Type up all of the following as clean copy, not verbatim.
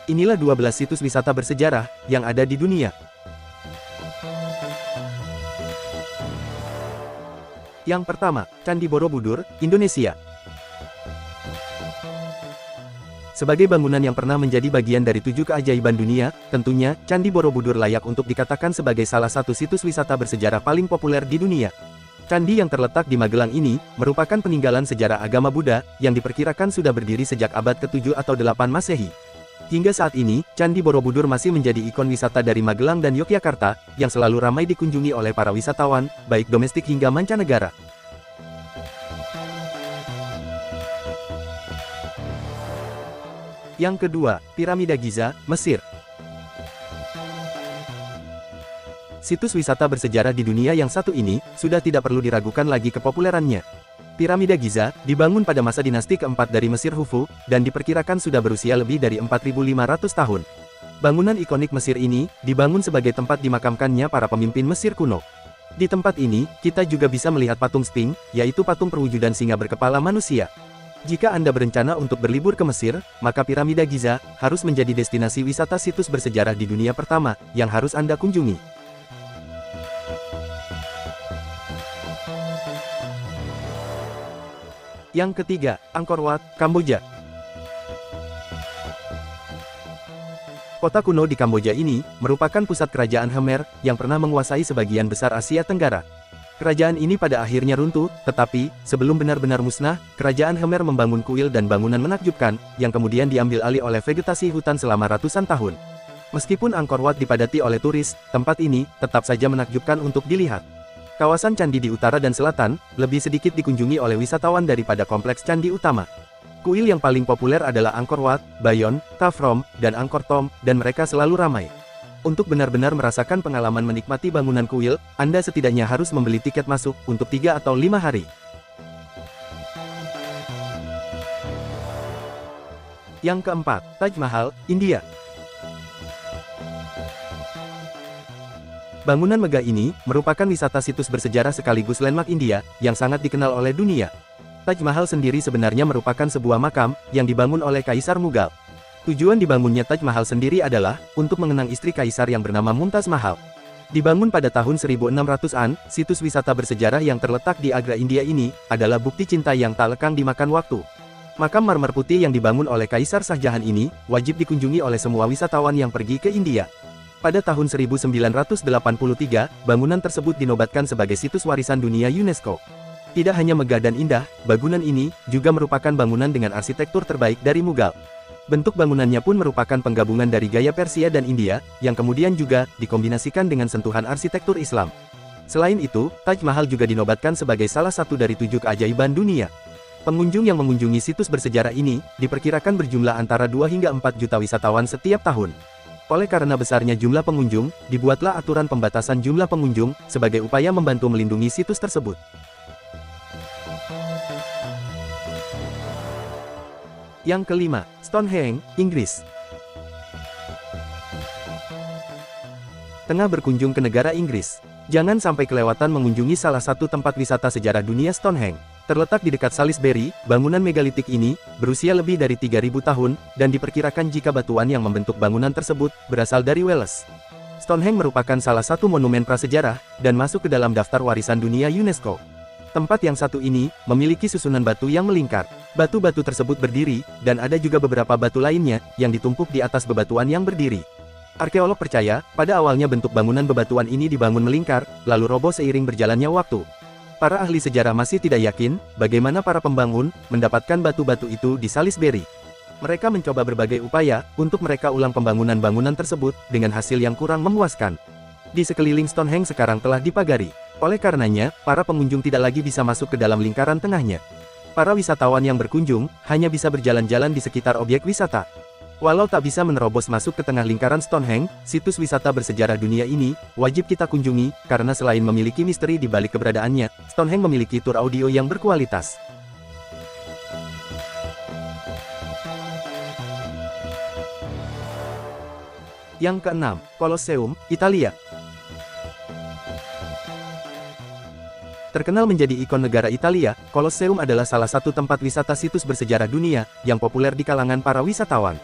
Inilah 12 situs wisata bersejarah yang ada di dunia. Yang pertama, Candi Borobudur, Indonesia. Sebagai bangunan yang pernah menjadi bagian dari 7 keajaiban dunia, tentunya, Candi Borobudur layak untuk dikatakan sebagai salah satu situs wisata bersejarah paling populer di dunia. Candi yang terletak di Magelang ini, merupakan peninggalan sejarah agama Buddha, yang diperkirakan sudah berdiri sejak abad ke-7 atau 8 Masehi. Hingga saat ini, Candi Borobudur masih menjadi ikon wisata dari Magelang dan Yogyakarta, yang selalu ramai dikunjungi oleh para wisatawan, baik domestik hingga mancanegara. Yang kedua, Piramida Giza, Mesir. Situs wisata bersejarah di dunia yang satu ini, sudah tidak perlu diragukan lagi kepopulerannya. Piramida Giza, dibangun pada masa dinasti keempat dari Mesir Khufu, dan diperkirakan sudah berusia lebih dari 4.500 tahun. Bangunan ikonik Mesir ini, dibangun sebagai tempat dimakamkannya para pemimpin Mesir kuno. Di tempat ini, kita juga bisa melihat patung Sphinx, yaitu patung perwujudan singa berkepala manusia. Jika Anda berencana untuk berlibur ke Mesir, maka Piramida Giza, harus menjadi destinasi wisata situs bersejarah di dunia pertama, yang harus Anda kunjungi. Yang ketiga, Angkor Wat, Kamboja. Kota kuno di Kamboja ini, merupakan pusat kerajaan Khmer, yang pernah menguasai sebagian besar Asia Tenggara. Kerajaan ini pada akhirnya runtuh, tetapi, sebelum benar-benar musnah, kerajaan Khmer membangun kuil dan bangunan menakjubkan, yang kemudian diambil alih oleh vegetasi hutan selama ratusan tahun. Meskipun Angkor Wat dipadati oleh turis, tempat ini, tetap saja menakjubkan untuk dilihat. Kawasan candi di utara dan selatan, lebih sedikit dikunjungi oleh wisatawan daripada kompleks candi utama. Kuil yang paling populer adalah Angkor Wat, Bayon, Ta Prohm, dan Angkor Thom, dan mereka selalu ramai. Untuk benar-benar merasakan pengalaman menikmati bangunan kuil, Anda setidaknya harus membeli tiket masuk, untuk 3 atau 5 hari. Yang keempat, Taj Mahal, India. Bangunan megah ini, merupakan wisata situs bersejarah sekaligus landmark India, yang sangat dikenal oleh dunia. Taj Mahal sendiri sebenarnya merupakan sebuah makam, yang dibangun oleh Kaisar Mughal. Tujuan dibangunnya Taj Mahal sendiri adalah, untuk mengenang istri Kaisar yang bernama Mumtaz Mahal. Dibangun pada tahun 1600-an, situs wisata bersejarah yang terletak di Agra India ini, adalah bukti cinta yang tak lekang dimakan waktu. Makam marmer putih yang dibangun oleh Kaisar Shah Jahan ini, wajib dikunjungi oleh semua wisatawan yang pergi ke India. Pada tahun 1983, bangunan tersebut dinobatkan sebagai situs warisan dunia UNESCO. Tidak hanya megah dan indah, bangunan ini juga merupakan bangunan dengan arsitektur terbaik dari Mughal. Bentuk bangunannya pun merupakan penggabungan dari gaya Persia dan India, yang kemudian juga dikombinasikan dengan sentuhan arsitektur Islam. Selain itu, Taj Mahal juga dinobatkan sebagai salah satu dari 7 keajaiban dunia. Pengunjung yang mengunjungi situs bersejarah ini, diperkirakan berjumlah antara 2 hingga 4 juta wisatawan setiap tahun. Oleh karena besarnya jumlah pengunjung, dibuatlah aturan pembatasan jumlah pengunjung, sebagai upaya membantu melindungi situs tersebut. Yang kelima, Stonehenge, Inggris. Tengah berkunjung ke negara Inggris, jangan sampai kelewatan mengunjungi salah satu tempat wisata sejarah dunia Stonehenge. Terletak di dekat Salisbury, bangunan megalitik ini, berusia lebih dari 3.000 tahun, dan diperkirakan jika batuan yang membentuk bangunan tersebut, berasal dari Wales. Stonehenge merupakan salah satu monumen prasejarah, dan masuk ke dalam daftar warisan dunia UNESCO. Tempat yang satu ini, memiliki susunan batu yang melingkar. Batu-batu tersebut berdiri, dan ada juga beberapa batu lainnya, yang ditumpuk di atas bebatuan yang berdiri. Arkeolog percaya, pada awalnya bentuk bangunan bebatuan ini dibangun melingkar, lalu roboh seiring berjalannya waktu. Para ahli sejarah masih tidak yakin, bagaimana para pembangun, mendapatkan batu-batu itu di Salisbury. Mereka mencoba berbagai upaya, untuk mereka ulang pembangunan bangunan tersebut, dengan hasil yang kurang memuaskan. Di sekeliling Stonehenge sekarang telah dipagari. Oleh karenanya, para pengunjung tidak lagi bisa masuk ke dalam lingkaran tengahnya. Para wisatawan yang berkunjung, hanya bisa berjalan-jalan di sekitar objek wisata. Walau tak bisa menerobos masuk ke tengah lingkaran Stonehenge, situs wisata bersejarah dunia ini, wajib kita kunjungi, karena selain memiliki misteri di balik keberadaannya, Stonehenge memiliki tur audio yang berkualitas. Yang keenam, Colosseum, Italia. Terkenal menjadi ikon negara Italia, Colosseum adalah salah satu tempat wisata situs bersejarah dunia, yang populer di kalangan para wisatawan.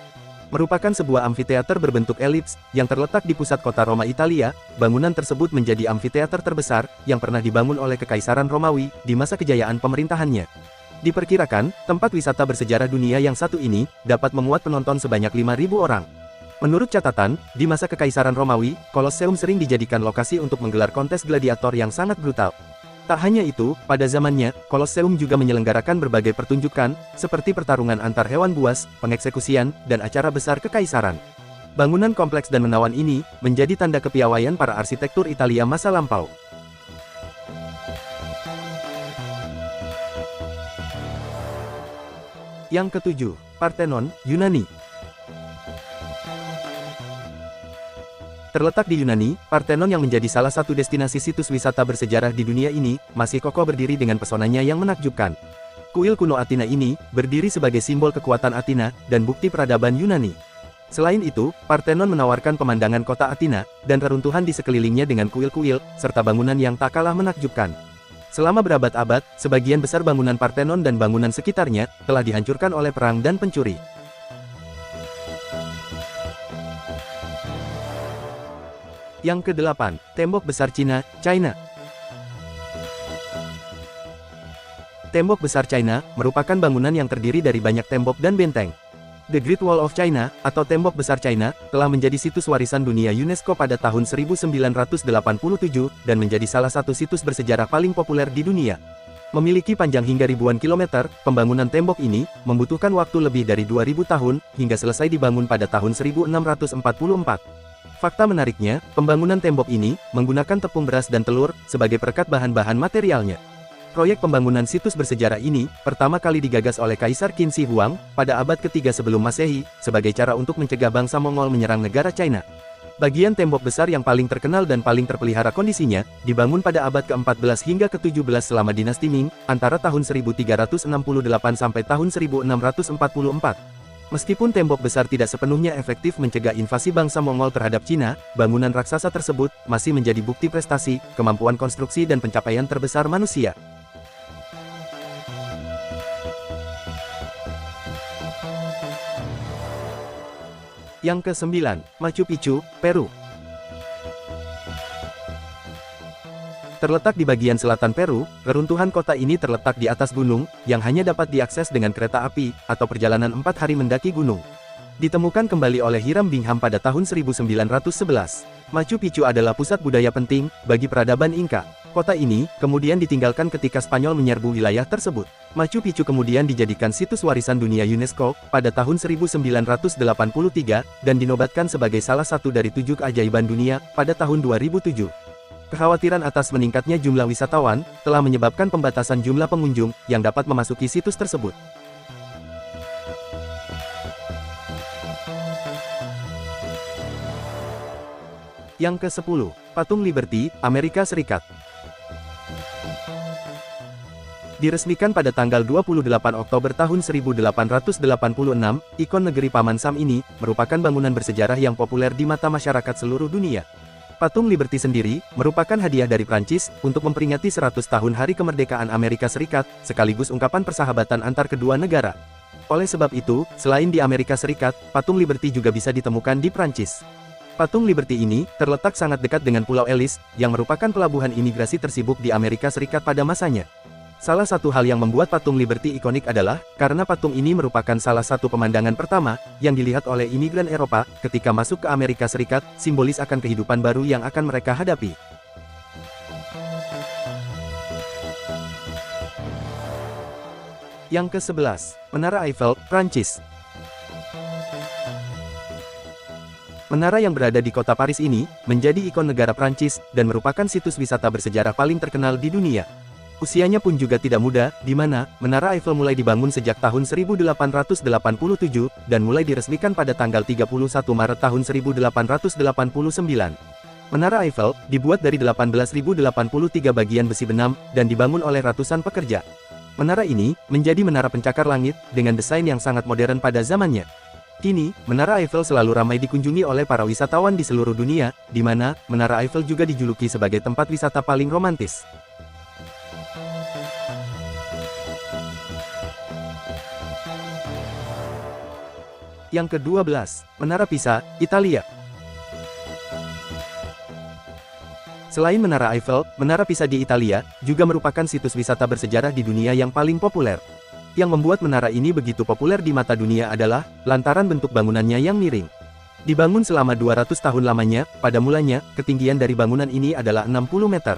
Merupakan sebuah amfiteater berbentuk elips, yang terletak di pusat kota Roma Italia. Bangunan tersebut menjadi amfiteater terbesar, yang pernah dibangun oleh Kekaisaran Romawi, di masa kejayaan pemerintahannya. Diperkirakan, tempat wisata bersejarah dunia yang satu ini, dapat memuat penonton sebanyak 5.000 orang. Menurut catatan, di masa Kekaisaran Romawi, Colosseum sering dijadikan lokasi untuk menggelar kontes gladiator yang sangat brutal. Tak hanya itu, pada zamannya, Colosseum juga menyelenggarakan berbagai pertunjukan, seperti pertarungan antar hewan buas, pengeksekusian, dan acara besar kekaisaran. Bangunan kompleks dan menawan ini, menjadi tanda kepiawaian para arsitektur Italia masa lampau. Yang ketujuh, Parthenon, Yunani. Terletak di Yunani, Parthenon yang menjadi salah satu destinasi situs wisata bersejarah di dunia ini, masih kokoh berdiri dengan pesonanya yang menakjubkan. Kuil kuno Athena ini, berdiri sebagai simbol kekuatan Athena, dan bukti peradaban Yunani. Selain itu, Parthenon menawarkan pemandangan kota Athena, dan reruntuhan di sekelilingnya dengan kuil-kuil, serta bangunan yang tak kalah menakjubkan. Selama berabad-abad, sebagian besar bangunan Parthenon dan bangunan sekitarnya, telah dihancurkan oleh perang dan pencuri. Yang kedelapan, Tembok Besar Cina, China. Tembok Besar China, merupakan bangunan yang terdiri dari banyak tembok dan benteng. The Great Wall of China, atau Tembok Besar China, telah menjadi situs warisan dunia UNESCO pada tahun 1987, dan menjadi salah satu situs bersejarah paling populer di dunia. Memiliki panjang hingga ribuan kilometer, pembangunan tembok ini, membutuhkan waktu lebih dari 2000 tahun, hingga selesai dibangun pada tahun 1644. Fakta menariknya, pembangunan tembok ini, menggunakan tepung beras dan telur, sebagai perekat bahan-bahan materialnya. Proyek pembangunan situs bersejarah ini, pertama kali digagas oleh Kaisar Qin Shi Huang, pada abad ketiga sebelum Masehi, sebagai cara untuk mencegah bangsa Mongol menyerang negara China. Bagian tembok besar yang paling terkenal dan paling terpelihara kondisinya, dibangun pada abad ke-14 hingga ke-17 selama dinasti Ming, antara tahun 1368 sampai tahun 1644. Meskipun tembok besar tidak sepenuhnya efektif mencegah invasi bangsa Mongol terhadap Cina, bangunan raksasa tersebut masih menjadi bukti prestasi, kemampuan konstruksi dan pencapaian terbesar manusia. Yang ke-9, Machu Picchu, Peru. Terletak di bagian selatan Peru, reruntuhan kota ini terletak di atas gunung, yang hanya dapat diakses dengan kereta api, atau perjalanan 4 hari mendaki gunung. Ditemukan kembali oleh Hiram Bingham pada tahun 1911. Machu Picchu adalah pusat budaya penting, bagi peradaban Inca. Kota ini, kemudian ditinggalkan ketika Spanyol menyerbu wilayah tersebut. Machu Picchu kemudian dijadikan situs warisan dunia UNESCO, pada tahun 1983, dan dinobatkan sebagai salah satu dari 7 keajaiban dunia, pada tahun 2007. Kekhawatiran atas meningkatnya jumlah wisatawan, telah menyebabkan pembatasan jumlah pengunjung, yang dapat memasuki situs tersebut. Yang ke-10, Patung Liberty, Amerika Serikat. Diresmikan pada tanggal 28 Oktober tahun 1886, ikon negeri Paman Sam ini, merupakan bangunan bersejarah yang populer di mata masyarakat seluruh dunia. Patung Liberty sendiri, merupakan hadiah dari Prancis, untuk memperingati 100 tahun Hari Kemerdekaan Amerika Serikat, sekaligus ungkapan persahabatan antar kedua negara. Oleh sebab itu, selain di Amerika Serikat, Patung Liberty juga bisa ditemukan di Prancis. Patung Liberty ini, terletak sangat dekat dengan Pulau Ellis, yang merupakan pelabuhan imigrasi tersibuk di Amerika Serikat pada masanya. Salah satu hal yang membuat patung Liberty ikonik adalah, karena patung ini merupakan salah satu pemandangan pertama, yang dilihat oleh imigran Eropa, ketika masuk ke Amerika Serikat, simbolis akan kehidupan baru yang akan mereka hadapi. Yang ke-11, Menara Eiffel, Prancis. Menara yang berada di kota Paris ini, menjadi ikon negara Prancis, dan merupakan situs wisata bersejarah paling terkenal di dunia. Usianya pun juga tidak muda, di mana Menara Eiffel mulai dibangun sejak tahun 1887, dan mulai diresmikan pada tanggal 31 Maret tahun 1889. Menara Eiffel, dibuat dari 18.083 bagian besi benam, dan dibangun oleh ratusan pekerja. Menara ini, menjadi menara pencakar langit, dengan desain yang sangat modern pada zamannya. Kini, Menara Eiffel selalu ramai dikunjungi oleh para wisatawan di seluruh dunia, di mana Menara Eiffel juga dijuluki sebagai tempat wisata paling romantis. Yang ke-12, Menara Pisa, Italia. Selain Menara Eiffel, Menara Pisa di Italia juga merupakan situs wisata bersejarah di dunia yang paling populer. Yang membuat menara ini begitu populer di mata dunia adalah lantaran bentuk bangunannya yang miring. Dibangun selama 200 tahun lamanya, pada mulanya, ketinggian dari bangunan ini adalah 60 meter.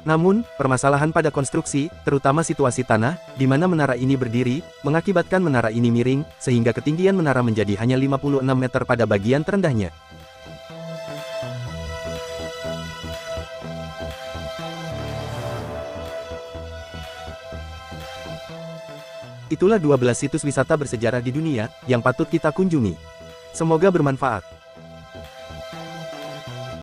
Namun, permasalahan pada konstruksi, terutama situasi tanah, di mana menara ini berdiri, mengakibatkan menara ini miring, sehingga ketinggian menara menjadi hanya 56 meter pada bagian terendahnya. Itulah 12 situs wisata bersejarah di dunia, yang patut kita kunjungi. Semoga bermanfaat.